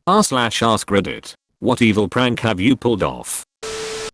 r/ask Reddit. What evil prank have you pulled off?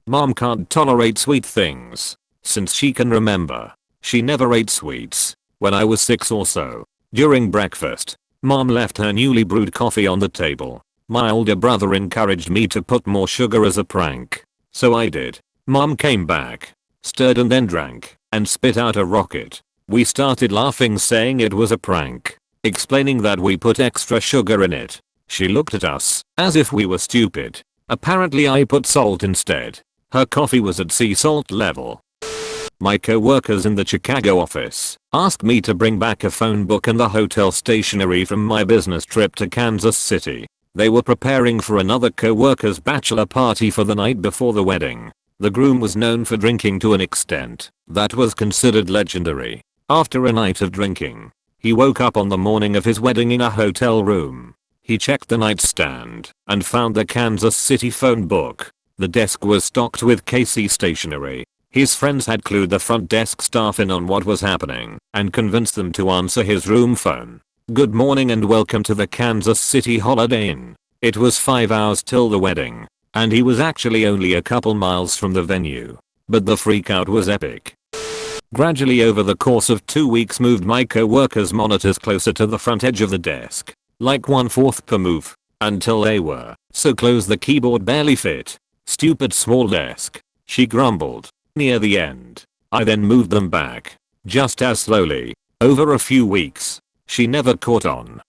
Mom can't tolerate sweet things. Since she can remember, she never ate sweets. When I was 6 or so, during breakfast, Mom left her newly brewed coffee on the table. My older brother encouraged me to put more sugar as a prank. So I did. Mom came back, stirred and then drank, and spit out a rocket. We started laughing, saying it was a prank, explaining that we put extra sugar in it. She looked at us as if we were stupid. Apparently I put salt instead. Her coffee was at sea salt level. My co-workers in the Chicago office asked me to bring back a phone book and the hotel stationery from my business trip to Kansas City. They were preparing for another co-worker's bachelor party for the night before the wedding. The groom was known for drinking to an extent that was considered legendary. After a night of drinking, he woke up on the morning of his wedding in a hotel room. He checked the nightstand and found the Kansas City phone book. The desk was stocked with KC stationery. His friends had clued the front desk staff in on what was happening and convinced them to answer his room phone. "Good morning and welcome to the Kansas City Holiday Inn." It was 5 hours till the wedding, and he was actually only a couple miles from the venue. But the freakout was epic. Gradually over the course of 2 weeks moved my co-worker's monitors closer to the front edge of the desk, like 1/4 per move, until they were so close the keyboard barely fit. "Stupid small desk," she grumbled. Near the end, I then moved them back, just as slowly. Over a few weeks, she never caught on.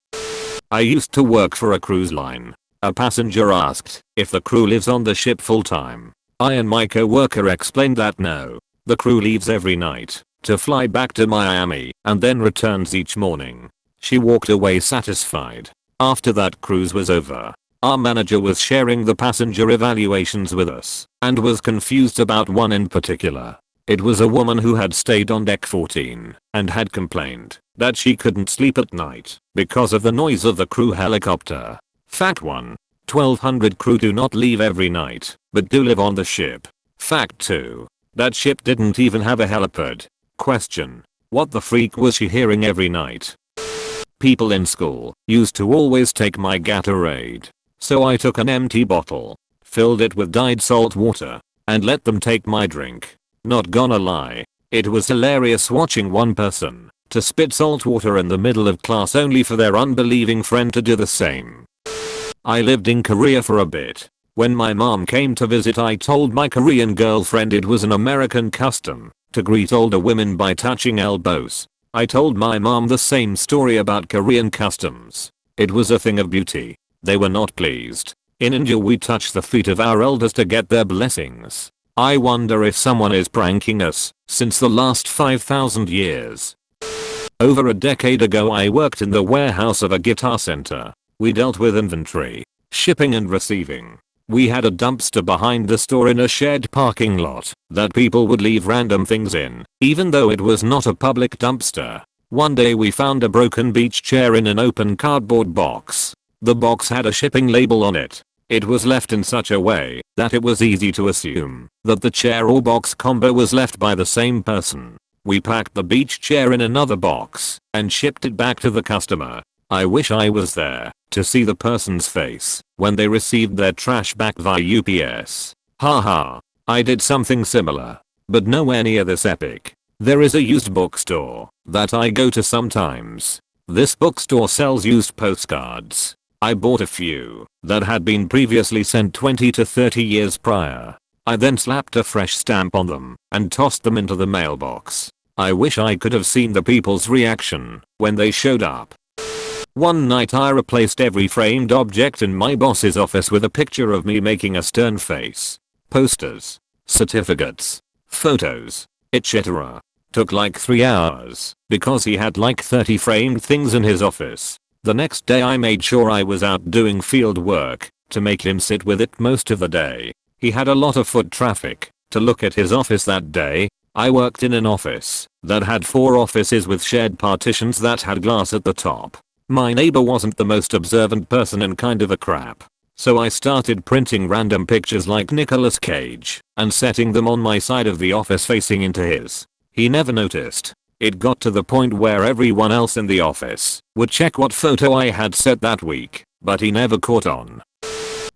I used to work for a cruise line. A passenger asked if the crew lives on the ship full time. I and my co-worker explained that no, the crew leaves every night to fly back to Miami and then returns each morning. She walked away satisfied. After that cruise was over, our manager was sharing the passenger evaluations with us and was confused about one in particular. It was a woman who had stayed on deck 14 and had complained that she couldn't sleep at night because of the noise of the crew helicopter. Fact 1. 1200 crew do not leave every night, but do live on the ship. Fact 2. That ship didn't even have a helipad. Question. What the freak was she hearing every night? People in school used to always take my Gatorade. So I took an empty bottle, filled it with dyed salt water, and let them take my drink. Not gonna lie, it was hilarious watching one person to spit salt water in the middle of class only for their unbelieving friend to do the same. I lived in Korea for a bit. When my mom came to visit, I told my Korean girlfriend it was an American custom to greet older women by touching elbows. I told my mom the same story about Korean customs. It was a thing of beauty. They were not pleased. In India we touch the feet of our elders to get their blessings. I wonder if someone is pranking us since the last 5,000 years. Over a decade ago I worked in the warehouse of a guitar center. We dealt with inventory, shipping and receiving. We had a dumpster behind the store in a shared parking lot that people would leave random things in, even though it was not a public dumpster. One day we found a broken beach chair in an open cardboard box. The box had a shipping label on it. It was left in such a way that it was easy to assume that the chair or box combo was left by the same person. We packed the beach chair in another box and shipped it back to the customer. I wish I was there to see the person's face when they received their trash back via UPS. Haha, I did something similar, but nowhere near this epic. There is a used bookstore that I go to sometimes. This bookstore sells used postcards. I bought a few that had been previously sent 20 to 30 years prior. I then slapped a fresh stamp on them and tossed them into the mailbox. I wish I could have seen the people's reaction when they showed up. One night I replaced every framed object in my boss's office with a picture of me making a stern face. Posters, certificates, photos, etc. Took like 3 hours because he had like 30 framed things in his office. The next day I made sure I was out doing field work to make him sit with it most of the day. He had a lot of foot traffic to look at his office that day. I worked in an office that had 4 offices with shared partitions that had glass at the top. My neighbor wasn't the most observant person and kind of a crap. So I started printing random pictures like Nicolas Cage and setting them on my side of the office facing into his. He never noticed. It got to the point where everyone else in the office would check what photo I had set that week. but he never caught on.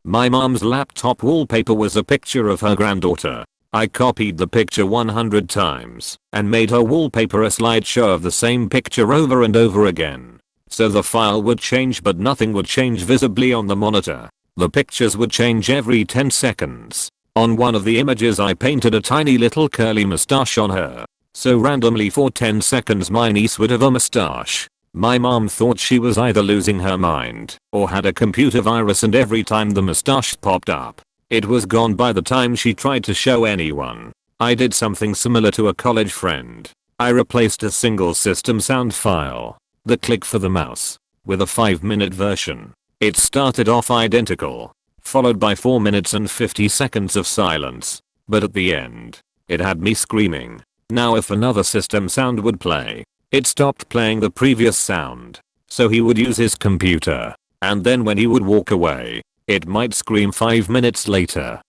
My mom's laptop wallpaper was a picture of her granddaughter. I copied the picture 100 times and made her wallpaper a slideshow of the same picture over and over again. So the file would change but nothing would change visibly on the monitor. The pictures would change every 10 seconds. On one of the images I painted a tiny little curly mustache on her. So randomly for 10 seconds my niece would have a mustache. My mom thought she was either losing her mind or had a computer virus, and every time the mustache popped up, it was gone by the time she tried to show anyone. I did something similar to a college friend. I replaced a single system sound file, the click for the mouse, with a 5-minute version. It started off identical, followed by 4 minutes and 50 seconds of silence. But at the end, it had me screaming. Now if another system sound would play, it stopped playing the previous sound. So he would use his computer, and then when he would walk away, it might scream 5 minutes later.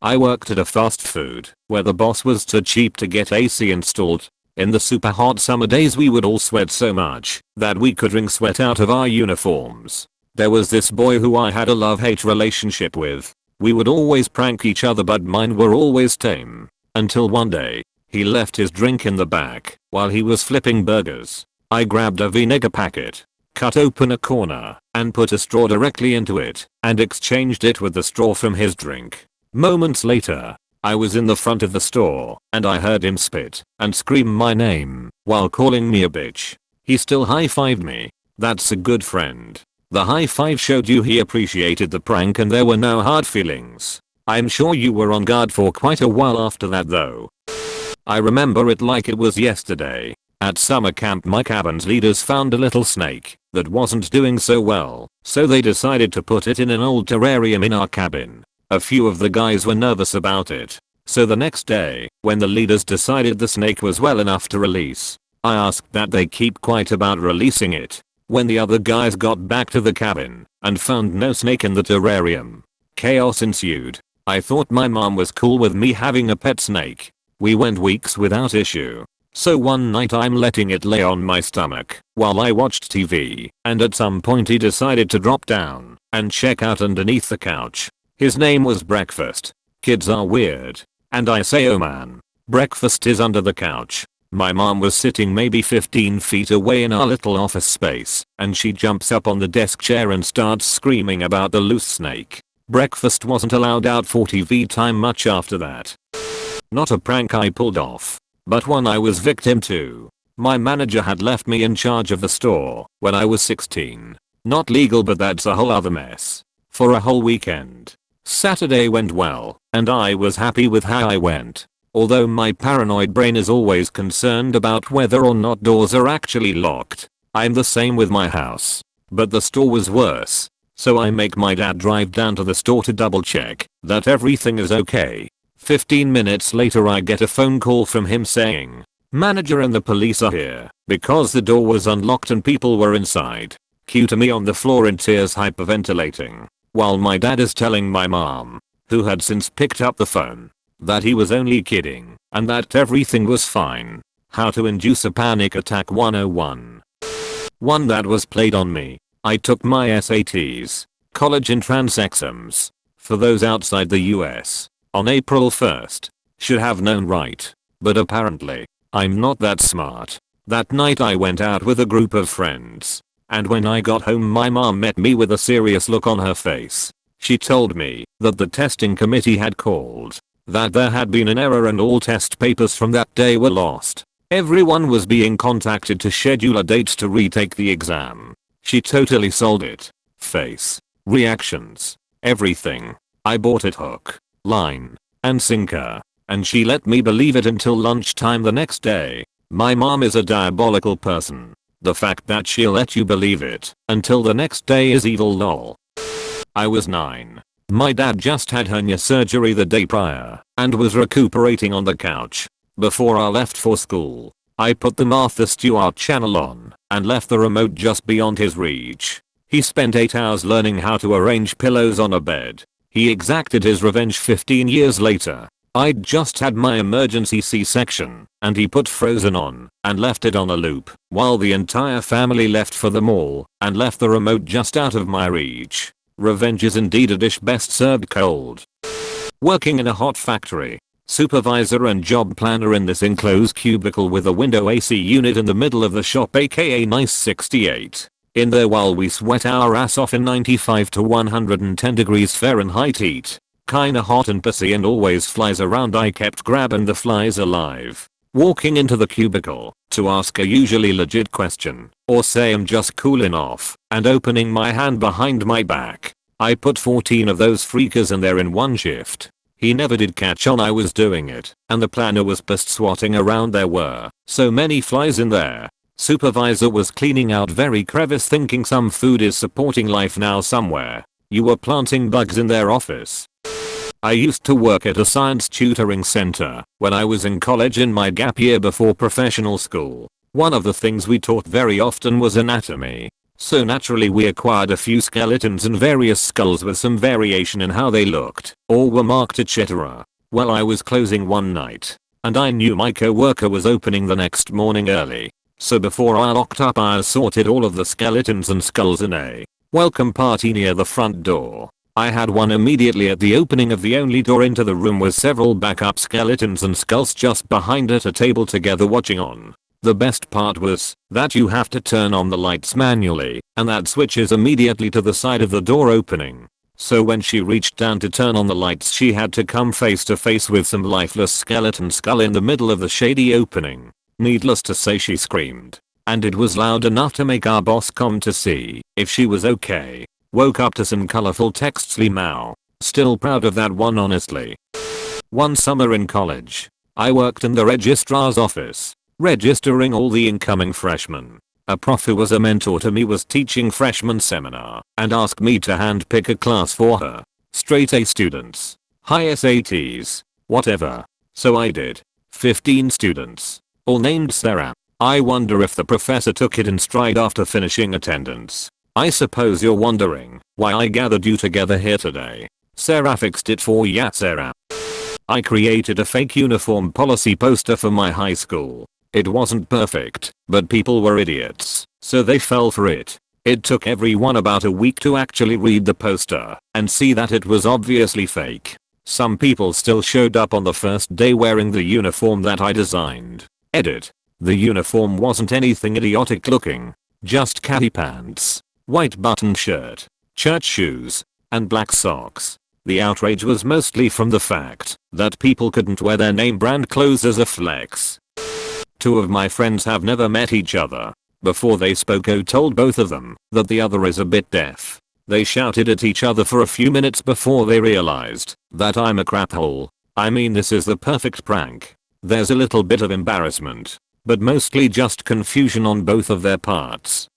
I worked at a fast food where the boss was too cheap to get AC installed. In the super hot summer days we would all sweat so much that we could wring sweat out of our uniforms. There was this boy who I had a love-hate relationship with. We would always prank each other but mine were always tame. Until one day, he left his drink in the back while he was flipping burgers. I grabbed a vinegar packet, cut open a corner, and put a straw directly into it, and exchanged it with the straw from his drink. Moments later, I was in the front of the store, and I heard him spit and scream my name while calling me a bitch. He still high-fived me. That's a good friend. The high five showed you he appreciated the prank and there were no hard feelings. I'm sure you were on guard for quite a while after that though. I remember it like it was yesterday. At summer camp my cabin's leaders found a little snake that wasn't doing so well, so they decided to put it in an old terrarium in our cabin. A few of the guys were nervous about it, so the next day, when the leaders decided the snake was well enough to release, I asked that they keep quiet about releasing it. When the other guys got back to the cabin and found no snake in the terrarium, chaos ensued. I thought my mom was cool with me having a pet snake. We went weeks without issue. So one night I'm letting it lay on my stomach while I watched TV, and at some point he decided to drop down and check out underneath the couch. His name was Breakfast. Kids are weird. And I say, oh man, Breakfast is under the couch. My mom was sitting maybe 15 feet away in our little office space, and she jumps up on the desk chair and starts screaming about the loose snake. Breakfast wasn't allowed out for TV time much after that. Not a prank I pulled off, but one I was victim to. My manager had left me in charge of the store when I was 16. Not legal, but that's a whole other mess. For a whole weekend. Saturday went well, and I was happy with how I went. Although my paranoid brain is always concerned about whether or not doors are actually locked. I'm the same with my house. But the store was worse. So I make my dad drive down to the store to double check that everything is okay. 15 minutes later I get a phone call from him saying, "Manager and the police are here because the door was unlocked and people were inside." Cue to me on the floor in tears hyperventilating, while my dad is telling my mom, who had since picked up the phone, that he was only kidding and that everything was fine. How to induce a panic attack 101. One that was played on me. I took my SATs, college entrance exams, for those outside the US, on April 1st. Should have known right, but apparently, I'm not that smart. That night I went out with a group of friends, and when I got home my mom met me with a serious look on her face. She told me that the testing committee had called, that there had been an error and all test papers from that day were lost. Everyone was being contacted to schedule a date to retake the exam. She totally sold it. Face, reactions, everything. I bought it hook, line, and sinker, and she let me believe it until lunchtime the next day. My mom is a diabolical person. The fact that she'll let you believe it until the next day is evil lol. I was 9. My dad just had hernia surgery the day prior and was recuperating on the couch. Before I left for school, I put the Martha Stewart channel on and left the remote just beyond his reach. He spent 8 hours learning how to arrange pillows on a bed. He exacted his revenge 15 years later. I'd just had my emergency C-section, and he put Frozen on and left it on a loop while the entire family left for the mall and left the remote just out of my reach. Revenge is indeed a dish best served cold. Working in a hot factory. Supervisor and job planner in this enclosed cubicle with a window AC unit in the middle of the shop, aka nice 68. In there while we sweat our ass off in 95 to 110 degrees Fahrenheit heat. Kinda hot and pissy and always flies around. I kept grabbing the flies alive. Walking into the cubicle to ask a usually legit question or say I'm just cooling off and opening my hand behind my back. I put 14 of those freakers in there in one shift. He never did catch on I was doing it and the planner was pissed swatting around. There were so many flies in there. Supervisor was cleaning out very crevice thinking some food is supporting life now somewhere. You were planting bugs in their office. I used to work at a science tutoring center when I was in college in my gap year before professional school. One of the things we taught very often was anatomy. So naturally we acquired a few skeletons and various skulls with some variation in how they looked or were marked etc. Well, I was closing one night and I knew my co-worker was opening the next morning early. So before I locked up I assorted all of the skeletons and skulls in a welcome party near the front door. I had one immediately at the opening of the only door into the room with several backup skeletons and skulls just behind at a table together watching on. The best part was that you have to turn on the lights manually and that switch is immediately to the side of the door opening. So when she reached down to turn on the lights she had to come face to face with some lifeless skeleton skull in the middle of the shady opening. Needless to say she screamed. And it was loud enough to make our boss come to see if she was okay. Woke up to some colorful texts. Limao. Still proud of that one honestly. One summer in college, I worked in the registrar's office, registering all the incoming freshmen. A prof who was a mentor to me was teaching freshman seminar and asked me to handpick a class for her. Straight A students. High SATs. Whatever. So I did. 15 students. All named Sarah. I wonder if the professor took it in stride after finishing attendance. I suppose you're wondering why I gathered you together here today. Sarah fixed it for ya, Sarah. I created a fake uniform policy poster for my high school. It wasn't perfect, but people were idiots, so they fell for it. It took everyone about a week to actually read the poster and see that it was obviously fake. Some people still showed up on the first day wearing the uniform that I designed. Edit. The uniform wasn't anything idiotic looking, just khaki pants, white button shirt, church shoes, and black socks. The outrage was mostly from the fact that people couldn't wear their name brand clothes as a flex. Two of my friends have never met each other. Before they spoke, I told both of them that the other is a bit deaf. They shouted at each other for a few minutes before they realized that I'm a crap hole. I mean, this is the perfect prank. There's a little bit of embarrassment, but mostly just confusion on both of their parts.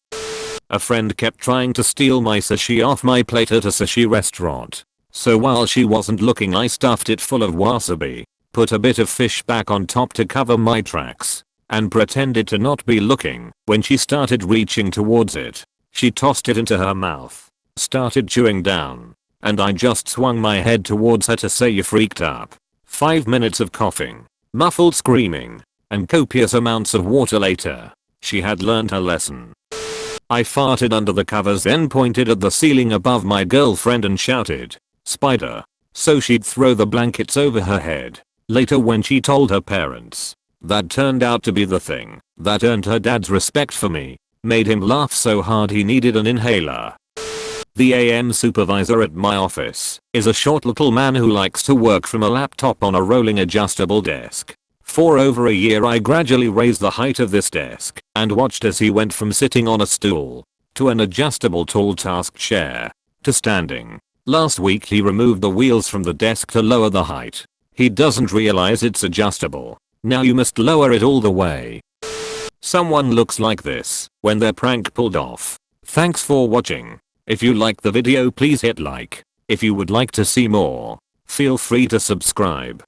A friend kept trying to steal my sushi off my plate at a sushi restaurant. So while she wasn't looking, I stuffed it full of wasabi, put a bit of fish back on top to cover my tracks, and pretended to not be looking. When she started reaching towards it, she tossed it into her mouth, started chewing down, and I just swung my head towards her to say, "You freaked up." 5 minutes of coughing, muffled screaming, and copious amounts of water later, she had learned her lesson. I farted under the covers, then pointed at the ceiling above my girlfriend and shouted, "Spider," so she'd throw the blankets over her head. Later, when she told her parents, that turned out to be the thing that earned her dad's respect for me, made him laugh so hard he needed an inhaler. The AM supervisor at my office is a short little man who likes to work from a laptop on a rolling adjustable desk. For over a year I gradually raised the height of this desk and watched as he went from sitting on a stool to an adjustable tall task chair to standing. Last week he removed the wheels from the desk to lower the height. He doesn't realize it's adjustable. Now you must lower it all the way. Someone looks like this when their prank pulled off. Thanks for watching. If you liked the video, please hit like. If you would like to see more, feel free to subscribe.